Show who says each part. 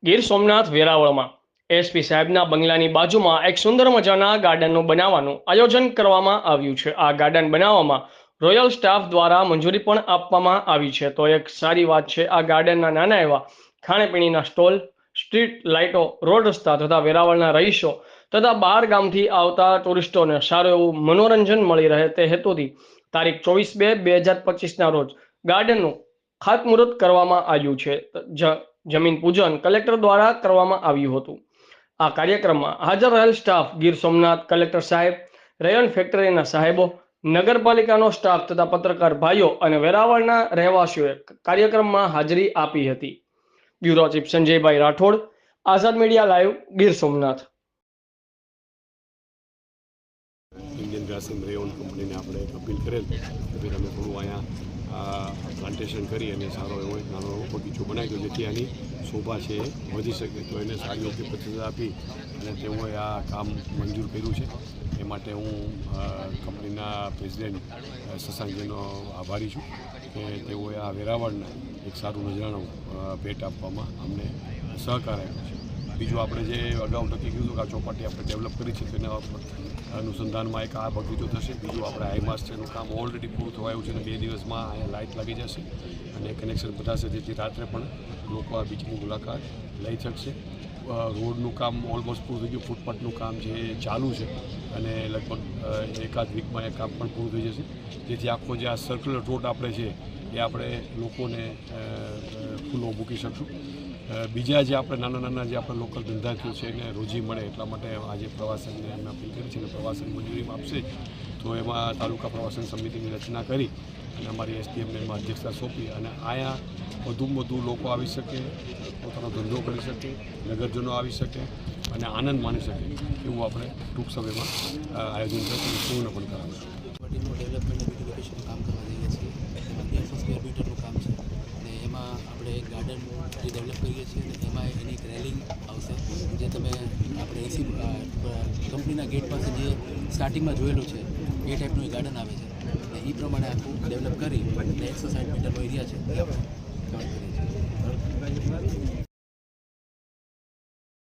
Speaker 1: Gir Somnath વેરાવળમાં SP સાહેબના બંગલાની બાજુમાં એક સુંદર મજાના ગાર્ડનનું બનાવવાનું આયોજન કરવામાં આવ્યું છે। આ ગાર્ડન બનાવવામાં રોયલ સ્ટાફ દ્વારા મંજૂરી પણ આપવામાં આવી છે। તો એક સારી વાત છે, આ ગાર્ડનના નાના એવા ખાણીપીણીના સ્ટોલ, સ્ટ્રીટ લાઇટો, રોડ રસ્તા તથા વેરાવળના રહીશો તથા બહાર ગામથી આવતા ટુરિસ્ટોને સારું એવું મનોરંજન મળી રહે તે હેતુથી તારીખ 24/2/2025ના રોજ ગાર્ડનનું ખાતમુહૂર્ત કરવામાં આવ્યું છે। જમીન પૂજન કલેક્ટર દ્વારા કરવામાં આવ્યું હતું। આ કાર્યક્રમમાં હાજર રહેલ સ્ટાફ ગીર સોમનાથ કલેક્ટર સાહેબ, રેયન ફેક્ટરીના સાહેબો, નગરપાલિકાનો સ્ટાફ તથા પત્રકાર ભાઈઓ અને વેરાવળના રહેવાસીઓએ કાર્યક્રમમાં હાજરી આપી હતી। Bureau chief Sanjaybhai Rathod, Azad media live, Gir Somnath.
Speaker 2: Indian grass and rayon કંપનીને આપણે એક અપીલ કરેલ કે ભાઈ તમે થોડું અહીંયા પ્લાન્ટેશન કરી અને સારો એવો એક નાનો એવો બગીચો બનાવી દો જેથી આની શોભા છે એ વધી શકે। તો એને સારી યોગ્ય પ્રતિસાદ આપી અને તેઓએ આ કામ મંજૂર કર્યું છે। એ માટે હું કંપનીના પ્રેસિડેન્ટ શશાંકજીનો આભારી છું કે તેઓએ આ વેરાવળના એક સારું નજરાણું ભેટ આપવામાં અમને સહકાર આપ્યો છે। બીજું આપણે જે અગાઉ નક્કી કર્યું હતું કે આ ચોપાટી આપણે ડેવલપ કરી છે તેના અનુસંધાનમાં એક આ બગીચો થશે। બીજું આપણે હાઈમાસ્ટ એનું કામ ઓલરેડી પૂરું થવાયું છે અને 2 દિવસમાં અહીંયા લાઇટ લાગી જશે અને કનેક્શન બતાવશે જેથી રાત્રે પણ લોકો આ બીચની મુલાકાત લઈ શકશે। રોડનું કામ ઓલમોસ્ટ પૂરું થઈ ગયું, ફૂટપાથનું કામ છે એ ચાલુ છે અને લગભગ એકાદ વીકમાં એ કામ પણ પૂરું થઈ જશે જેથી આખો જે આ સર્ક્યુલર રોડ આપણે છે એ આપણે લોકોને ખુલ્લો મૂકી શકશું। બીજા જે આપણે નાના જે આપણે લોકલ ધંધાર્થીઓ છે એને રોજી મળે એટલા માટે આજે પ્રવાસનને અમે અપીલ કરી છે અને પ્રવાસન મંજૂરી આપશે તો એમાં તાલુકા પ્રવાસન સમિતિની રચના કરી અને અમારી એસડીએમને એમાં અધ્યક્ષતા સોંપી અને અહીંયા વધુમાં વધુ લોકો આવી શકે, પોતાનો ધંધો કરી શકે, નગરજનો આવી શકે અને આનંદ માણી શકે એવું આપણે ટૂંક સમયમાં આયોજન કરીશું, પૂર્ણ પણ કરાવીશું।
Speaker 3: ડેવલપમેન્ટ બ્યુટિફિકેશન કામ કરવા જઈએ છીએ, એમાં 200 સ્ક્વેર મીટરનું કામ છે અને એમાં આપણે એક ગાર્ડન જે ડેવલપ કરીએ છીએ અને એમાં એની એક રેલિંગ આવશે જે તમે આપણે એસી કંપનીના ગેટ પાસે જે સ્ટાર્ટિંગમાં જોયેલું છે એ ટાઈપનું એ ગાર્ડન આવે છે અને એ પ્રમાણે આખું ડેવલપ કરી અને 160 મીટરનો એરિયા છે એ આપણે કવર કરીએ છીએ।